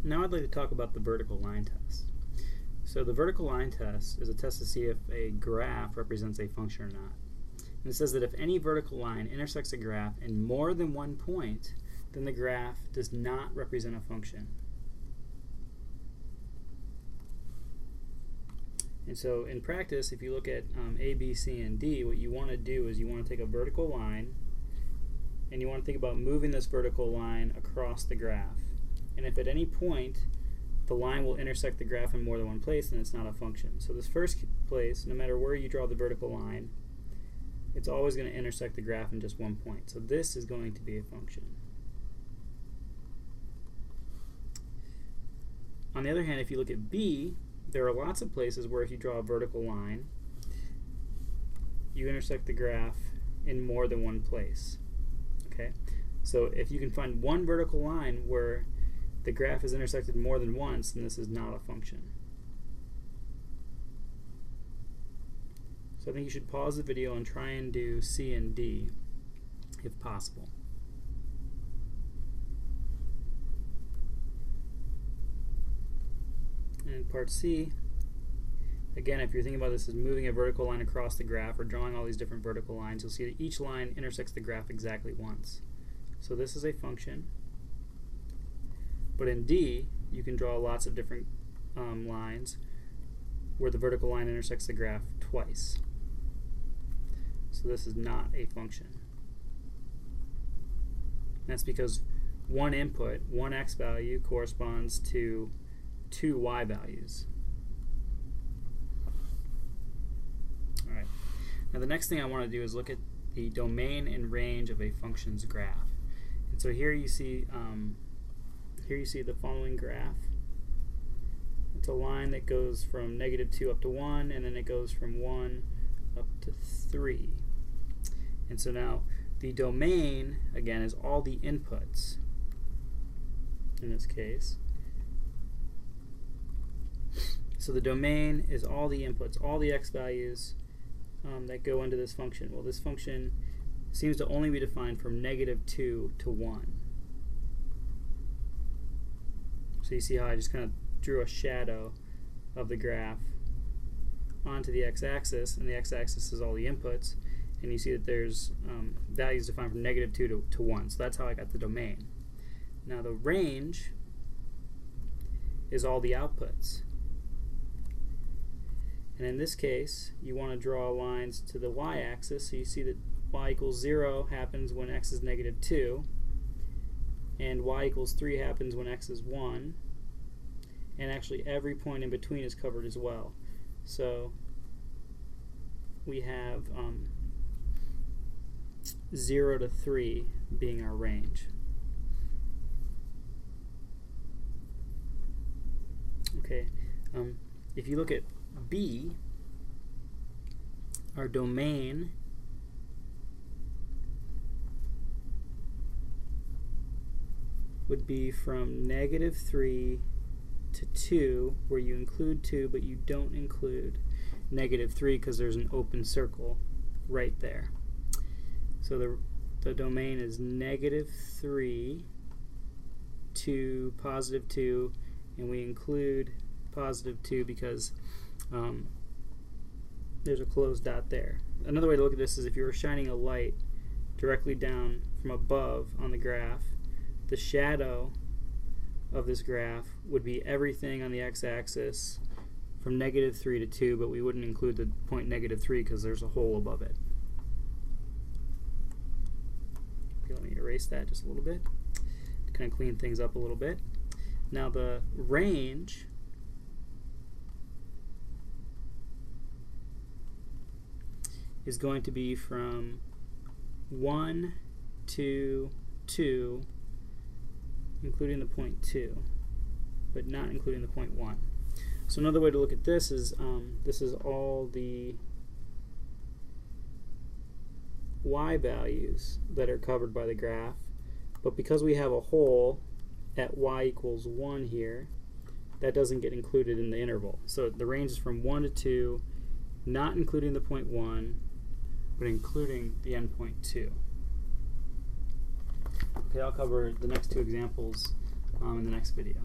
Now I'd like to talk about the vertical line test. So the vertical line test is a test to see if a graph represents a function or not. And it says that if any vertical line intersects a graph in more than one point, then the graph does not represent a function. And so in practice, if you look at A, B, C, and D, what you want to do is you want to take a vertical line and you want to think about moving this vertical line across the graph. And if at any point the line will intersect the graph in more than one place, then it's not a function. So this first place, no matter where you draw the vertical line, it's always going to intersect the graph in just one point. So this is going to be a function. On the other hand, if you look at B, there are lots of places where if you draw a vertical line, you intersect the graph in more than one place. Okay? So if you can find one vertical line where the graph is intersected more than once, then this is not a function. So I think you should pause the video and try and do C and D if possible. And part C, again, if you're thinking about this as moving a vertical line across the graph or drawing all these different vertical lines, you'll see that each line intersects the graph exactly once. So this is a function. But in D, you can draw lots of different lines where the vertical line intersects the graph twice. So this is not a function. And that's because one input, one x value, corresponds to two y values. Alright. Now the next thing I want to do is look at the domain and range of a function's graph. And so here you see the following graph. It's a line that goes from -2 up to 1, and then it goes from 1 up to 3. And so now the domain, again, is all the inputs in this case. So the domain is all the inputs, all the x values that go into this function. Well, this function seems to only be defined from -2 to 1. So you see how I just kind of drew a shadow of the graph onto the x-axis, and the x-axis is all the inputs, and you see that there's values defined from -2 to 1. So that's how I got the domain. Now the range is all the outputs. And in this case, you want to draw lines to the y-axis, so you see that y equals 0 happens when x is -2, and y equals 3 happens when x is 1, and actually every point in between is covered as well. So we have 0 to 3 being our range. Okay, if you look at B, our domain would be from -3 to 2, where you include 2 but you don't include -3 because there's an open circle right there. So the domain is -3 to +2, and we include +2 because there's a closed dot there. Another way to look at this is if you were shining a light directly down from above on the graph, the shadow of this graph would be everything on the x-axis from -3 to 2, but we wouldn't include the point -3 because there's a hole above it. Okay, let me erase that just a little bit to kind of clean things up a little bit. Now the range is going to be from 1 to 2, including the point 2, but not including the point 1. So another way to look at this is all the y values that are covered by the graph, but because we have a hole at y equals 1 here, that doesn't get included in the interval. So the range is from 1 to 2, not including the point 1, but including the endpoint 2. Okay, I'll cover the next two examples in the next video.